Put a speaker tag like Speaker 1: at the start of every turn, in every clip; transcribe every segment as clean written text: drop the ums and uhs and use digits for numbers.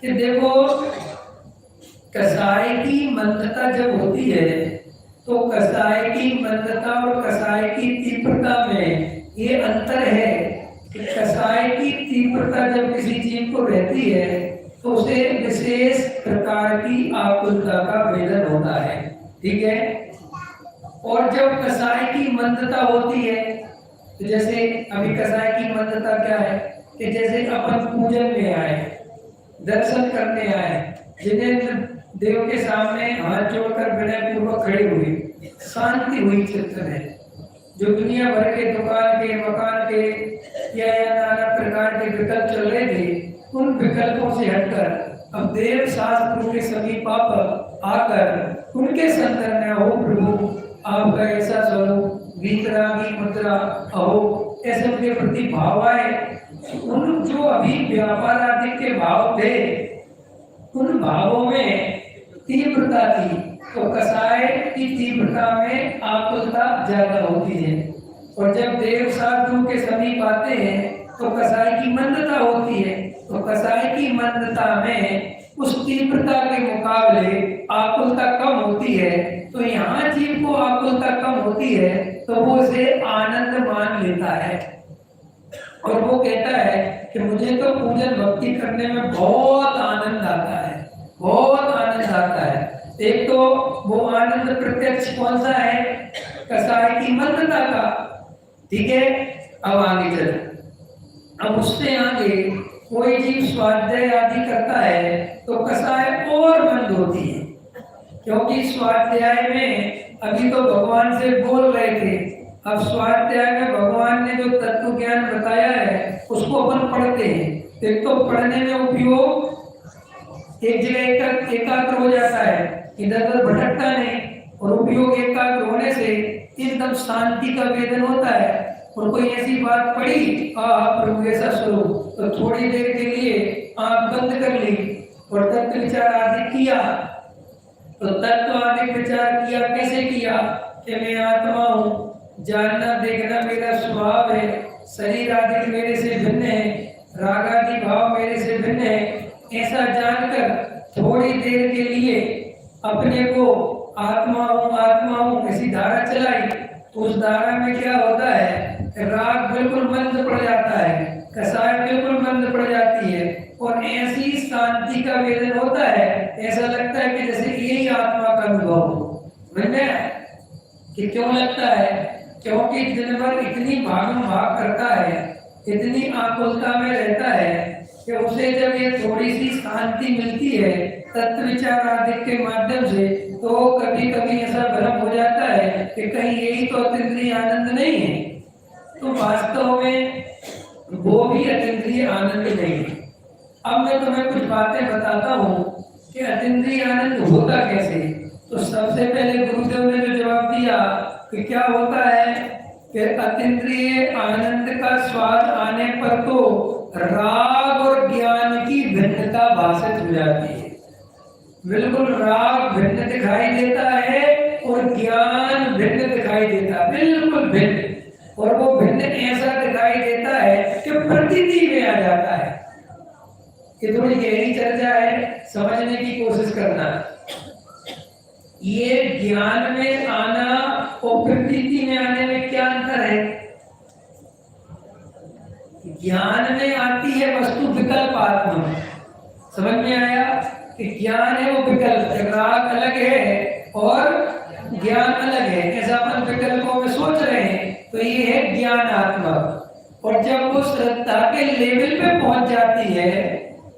Speaker 1: कि देखो कसाय की मंदता जब होती है तो कसाय की मंदता और कसाय की तीव्रता में ये अंतर है कि कसाय की तीव्रता जब किसी जीव को रहती है तो उसे विशेष प्रकार की आकुलता का वेदन होता है, ठीक है। और जब कसाय की मंदता होती है तो जैसे अभी कसाय की मंदता क्या है कि जैसे अपन पूजन में आए, दर्शन करने आए, जिन्हें देव के सामने हाथ जोड़कर विनय पूर्वक खड़े हुए, शांति हुई चित्त में, जो दुनिया भर के दुकान के मकान के या नाना प्रकार के विकल्प चल रहे थे, उन विकल्पों से हटकर अब देव शास्त्रों के समीप आकर उनके संदर्भ में हो प्रभु आपका ऐसा स्वरूप गीतरागी मुद्रा अहो ऐसे उनके प्रति भाव आए। उन जो अभी व्यापार आदि के भाव थे उन भावों में तीव्रता थी, तो कसाय की तीव्रता में आकुलता ज्यादा होती है। और जब देव साधु के समीप आते हैं तो कसाय की मंदता होती है, तो कसाय की मंदता में उस तीव्रता के मुकाबले आकुलता कम होती है। तो यहाँ जीव को आकुलता कम होती है तो वो उसे आनंद मान लेता है और वो कहता है कि मुझे तो पूजन भक्ति करने में बहुत आनंद आता है, बहुत आनंद आता है। एक तो वो आनंद प्रत्यक्ष कौन सा है, कसाय की मंदता का, ठीक है। अब आगे चले, अब उससे आगे कोई जीव स्वाध्याय आदि करता है तो कसाय और मंद होती है, क्योंकि स्वाध्याय में अभी तो भगवान से बोल रहे थे, अब स्वाध्याय में भगवान ने जो तत्व ज्ञान बताया है उसको अपन पढ़ते हैं। एक तो पढ़ने में उपयोग एक जगह एकाग्र हो जाता है, इधर उधर भटकता नहीं, और उपयोग एकाग्र होने से एकदम शांति का वेदन होता है। और कोई ऐसी बात पड़ी प्रभु ऐसा स्वरूप, तो थोड़ी देर के लिए आंख बंद कर ली और तत्व विचार आदि किया। तो तत्व आदि विचार किया, कैसे किया कि मैं आत्मा हूँ, जानना देखना मेरा स्वभाव है, शरीर आदि मेरे से भिन्न है, राग आदि भाव मेरे से भिन्न है, ऐसा जानकर थोड़ी देर के लिए अपने को आत्मा हूँ ऐसी धारा चलाई। तो उस धारा में क्या होता है, राग बिल्कुल मंद पड़ जाता है, कसाय बिल्कुल मंद पड़ जाती है, और ऐसी शांति का वेदन होता है। ऐसा लगता है कि जैसे यही आत्मा का अनुभव हो। कि क्यों लगता है, क्योंकि दिन भर इतनी भागम भाग करता है, इतनी आकुलता में रहता है कि उसे जब ये थोड़ी सी शांति मिलती है तत्व विचार आदि के माध्यम से, तो कभी कभी ऐसा भ्रम हो जाता है कि कहीं यही तो अतीन्द्रिय आनंद नहीं है। तो वास्तव में वो भी अतीन्द्रिय आनंद नहीं है। अब मैं तुम्हें कुछ बातें बताता हूँ कि अतीन्द्रिय आनंद होता कैसे। तो सबसे पहले गुरुदेव ने जो जवाब दिया कि क्या होता है कि अतीन्द्रिय आनंद का स्वाद आने पर तो राग और ज्ञान की भिन्नता भाषित हो जाती है। बिल्कुल राग भिन्न दिखाई देता है और ज्ञान भिन्न दिखाई देता है, बिल्कुल भिन्न। और वो भिन्न ऐसा दिखाई देता है कि प्रतीति में आ जाता है। ये थोड़ी गहरी चर्चा है, समझने की कोशिश करना। ये ज्ञान में आना और प्रतीति में आने में क्या अंतर है। ज्ञान में आती है वस्तु विकल्प आत्मा, समझ में आया कि ज्ञान है वो विकल्प, राग अलग है और ज्ञान अलग है, ऐसा अपन विकल्पों में सोच रहे हैं, तो ये है ज्ञान आत्मा। और जब वो श्रद्धा के लेवल पे पहुंच जाती है,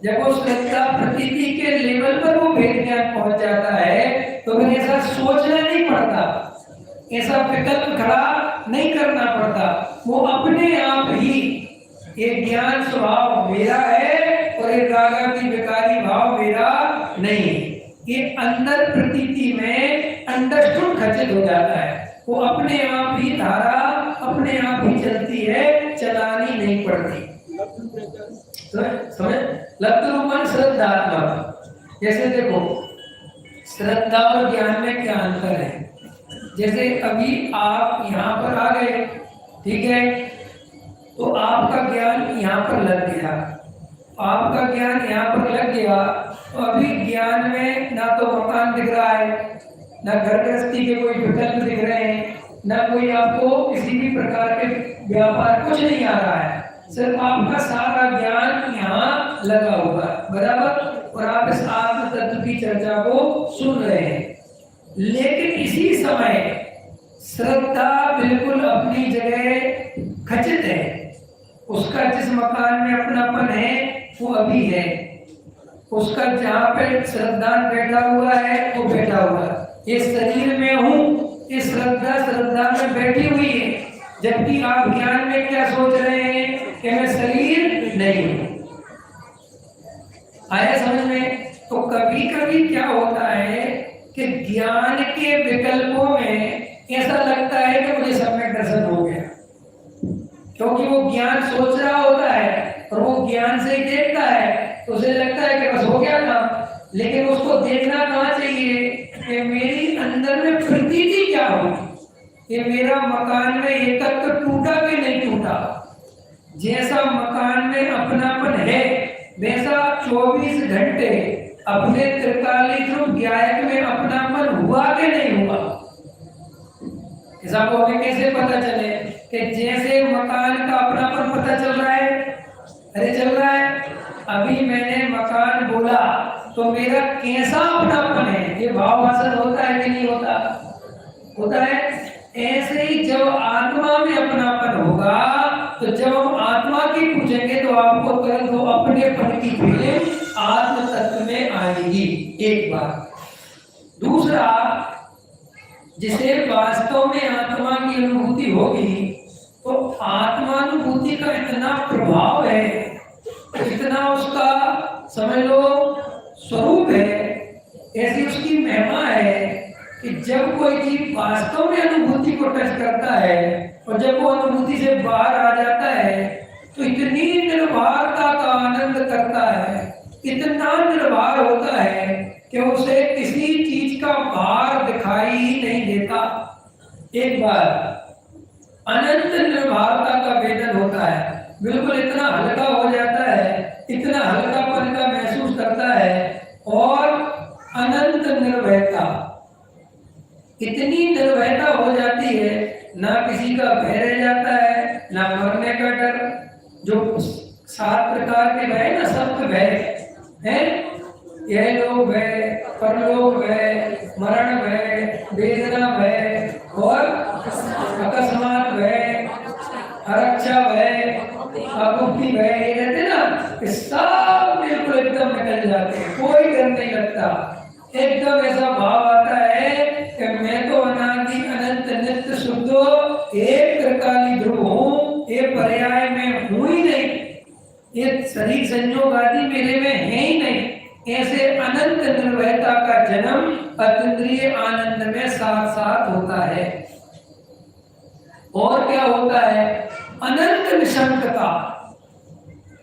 Speaker 1: जब वो श्रद्धा प्रतीति के लेवल पर वो भेद ज्ञान पहुंच जाता है, तो फिर ऐसा सोचना नहीं पड़ता, ऐसा विकल्प खड़ा नहीं करना पड़ता। वो अपने आप ही ये ज्ञान स्वभाव मेरा है और ये रागा की विकारी भाव मेरा नहीं, ये अंदर प्रतीति में अंडरस्टूड खचित हो जाता है। वो अपने आप ही धारा अपने आप ही चलती है, चलानी नहीं पड़ती। समझ लब्ध रूपन श्रद्धात्मक। जैसे देखो श्रद्धा और ज्ञान में क्या अंतर है। जैसे अभी आप यहाँ पर आ गए, ठीक है, तो आपका ज्ञान यहाँ पर लग गया, आपका ज्ञान यहाँ पर लग गया तो अभी ज्ञान में ना तो मकान दिख रहा है, ना घर गृहस्थी के कोई विकल्प दिख रहे हैं, ना कोई आपको किसी भी प्रकार के व्यापार, कुछ नहीं आ रहा है। सिर्फ आपका सारा ज्ञान यहाँ लगा हुआ है, बराबर। और आप इस आत्म तत्व की चर्चा को सुन रहे हैं, लेकिन इसी समय श्रद्धा बिल्कुल अपनी जगह खचित है। उसका जिस मकान में अपनापन है वो अभी है, उसका जहाँ पे श्रद्धान बैठा हुआ है वो बैठा हुआ है। ये शरीर में हूँ, ये श्रद्धा में बैठी हुई है, जबकि आप ज्ञान में क्या सोच रहे हैं कि मैं शरीर नहीं हूँ। आया समझ में? तो कभी कभी क्या होता है कि ज्ञान के विकल्पों में ऐसा लगता है कि मुझे सम्यक दर्शन हो गया, क्योंकि वो ज्ञान सोच रहा होता है और वो ज्ञान से ही देखता है, तो उसे लगता है कि बस हो गया काम। लेकिन उसको देखना कहाँ चाहिए कि मेरी अंदर में प्रतीति क्या होगी, ये मेरा मकान में एकत्व टूटा कि नहीं टूटा। जैसा मकान में अपनापन है वैसा 24 घंटे अपने त्रिकाली ध्रुव गायक में अपनापन हुआ कि नहीं हुआ। ऐसा को हमें कैसे पता चले कि जैसे मकान का अपनापन पता चल रहा है? अरे चल रहा है। अभी मैंने मकान बोला तो मेरा कैसा अपनापन है, ये भाव भाषण होता है कि नहीं होता? होता है। ऐसे ही जब आत्मा में अपनापन होगा तो जब हम आत्मा की पूछेंगे तो आपको तुरंत वो अपने पन की फीलिंग आत्म तत्व में आएगी। एक बात। दूसरा, जिसे वास्तव में आत्मा की अनुभूति होगी तो आत्मानुभूति का इतना प्रभाव है, इतना उसका समझ लो स्वरूप है, ऐसी उसकी महिमा है कि जब कोई जीव वास्तव में अनुभूति को टच करता है और जब वो अनुभूति से बाहर आ जाता है तो इतनी निर्भरता का आनंद करता है, इतना निर्भर होता है कि उसे किसी चीज का भार दिखाई ही नहीं देता। एक बार अनंत निर्भरता का वेदन होता है, बिल्कुल इतना हल्का हो जाता है, इतना हल्कापन का महसूस करता है और अनंत निर्भयता, इतनी निर्भयता हो जाती है, ना किसी का भय रह जाता है, ना मरने का डर। जो 7 प्रकार के भय ना, सब भय है, यह लोग भय, परलोक भय, मरण भय, वेदना भय और अकस्मात भय, आरक्षा भय, आकुति भय, ये रहते ना, सब बिल्कुल एकदम निकल जाते हैं, कोई डर नहीं लगता। एकदम ऐसा भाव आता है कि मैं तो अनादि अनंत नित्य शुद्धो एक त्रिकाली ध्रुव हूँ, ये पर्याय में हूँ ही नहीं, ये शरीर संयोग आदि मेरे में है ही नहीं। ऐसे अनंत निर्भयता का जन्म अतीन्द्रिय आनंद में साथ साथ होता है। और क्या होता है? अनंत निशंकता,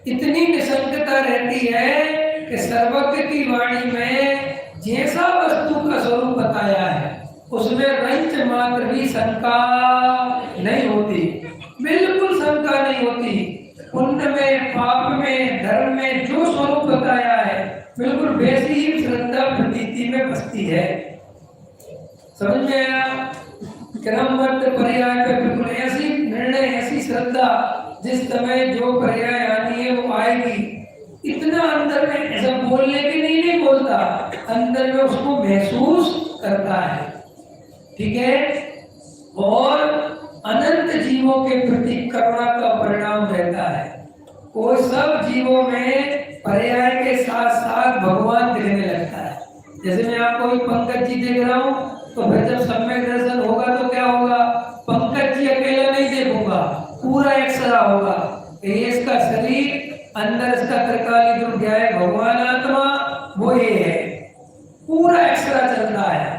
Speaker 1: इतनी निशंकता रहती है कि सर्वज्ञ की वाणी में जैसा वस्तु का स्वरूप बताया है उसमें रंच मात्र भी शंका नहीं होती, बिल्कुल शंका नहीं होती। पुण्य में, पाप में, धर्म में जो स्वरूप बताया है बिल्कुल वैसी ही श्रद्धा प्रतीति में बसती है। समझ में आया? क्रमबद्ध पर्याय पे बिल्कुल ऐसी निर्णय, ऐसी श्रद्धा, जिस समय जो पर्याय आनी है वो आएगी। इतना अंदर में ऐसा बोलने के लिए नहीं बोलता, अंदर में उसको महसूस करता है। ठीक है? और अनंत जीवों के प्रति करुणा का परिणाम रहता है। वो सब जीवों में पर्याय के साथ साथ भगवान दिखने लगता है। जैसे मैं आपको भी पंकज जी देख रहा हूँ तो फिर जब सम्यक दर्शन होगा तो क्या होगा? पंकज जी अकेला नहीं देखूंगा, पूरा एक्सरा होगा। ये इसका शरीर, अंदर इसका त्रिकाली ध्रुव है, भगवान आत्मा वो ये है, पूरा एक्सरा चलता है।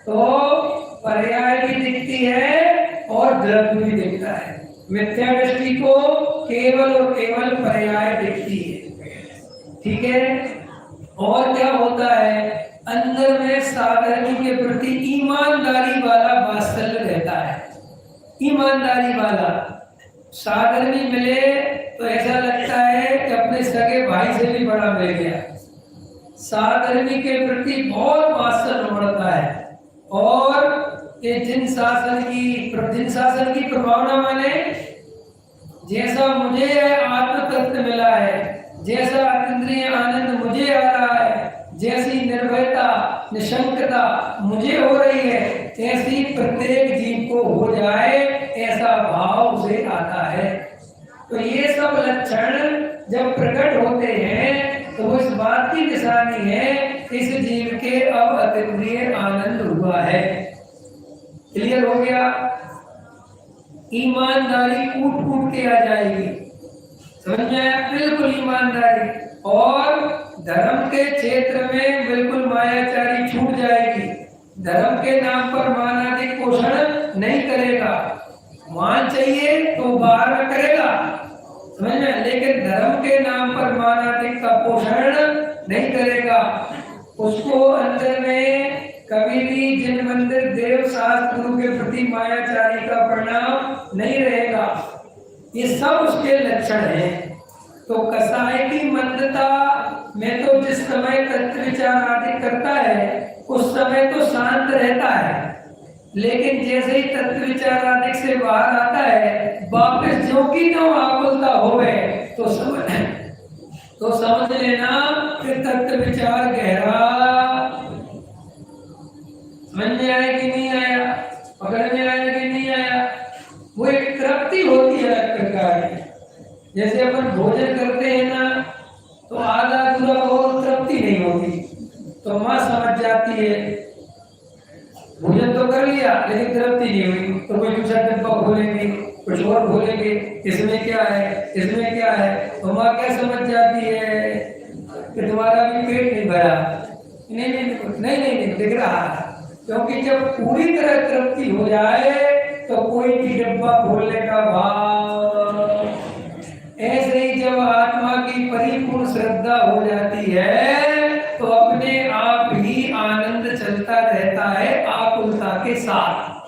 Speaker 1: तो पर्याय भी दिखती है और द्रव्य भी दिखता है। मिथ्या दृष्टि को केवल और केवल पर्याय दिखती है। ठीक है? और क्या होता है? अंदर में साधर्मी के प्रति ईमानदारी वाला वात्सल्य रहता है। ईमानदारी वाला साधर्मी मिले तो ऐसा लगता है कि अपने अपने सगे भाई से भी बड़ा मिल गया। साधर्मी के प्रति बहुत वात्सल्य बढ़ता है। और ये जिन शासन की प्रभावना माने, जैसा मुझे आत्म तत्व मिला है, जैसा अतीन्द्रिय आनंद मुझे आ रहा है, जैसी निर्भयता निशंकता मुझे हो रही है, ऐसी प्रत्येक जीव को हो जाए, ऐसा भाव उसे आता है। तो ये सब लक्षण जब प्रकट होते हैं तो इस बात की निशानी है इस जीव के अब अतीन्द्रिय आनंद हुआ है। क्लियर हो गया? ईमानदारी कूट कूट के आ जाएगी, समझ में आया? बिल्कुल ईमानदारी। और धर्म के क्षेत्र में बिल्कुल मायाचारी छूट जाएगी। धर्म के नाम पर मानाधिक पोषण नहीं करेगा। मान चाहिए तो बाहर में करेगा, समझ में, लेकिन धर्म के नाम पर मानाधिक का पोषण नहीं करेगा। उसको अंदर में कभी भी जिन मंदिर देव शास्त्र गुरु के प्रति मायाचारी का परिणाम नहीं रहेगा। ये सब उसके लक्षण हैं। तो कसाय की मंदता में तो जिस समय तत्व विचार आदि करता है उस समय तो शांत रहता है, लेकिन जैसे ही तत्व विचार आदि से बाहर आता है वापस जो की जो आकुलता होवे तो समझ लेना कि तत्व विचार गहरा समझ में आया कि नहीं आया, पकड़ में आया कि नहीं आया। वो एक तृप्ति होती है अलग प्रकार की। जैसे अपन भोजन करते हैं ना तो आधा अधूरा बहुत तृप्ति नहीं होती, तो माँ समझ जाती है भोजन तो कर लिया लेकिन तृप्ति नहीं हुई, तो कोई दूसरा डब्बा खोलेंगे, कुछ और खोलेंगे, इसमें क्या है, इसमें क्या है, तो माँ क्या समझ जाती है कि तुम्हारा भी पेट नहीं भरा। नहीं नहीं नहीं नहीं, नहीं दिख रहा, क्योंकि जब पूरी तरह तृप्ति हो जाए तो कोई भी डब्बा खोलने का भाव। ऐसे ही जब आत्मा की परिपूर्ण श्रद्धा हो जाती है तो अपने आप ही आनंद चलता रहता है आकुलता के साथ।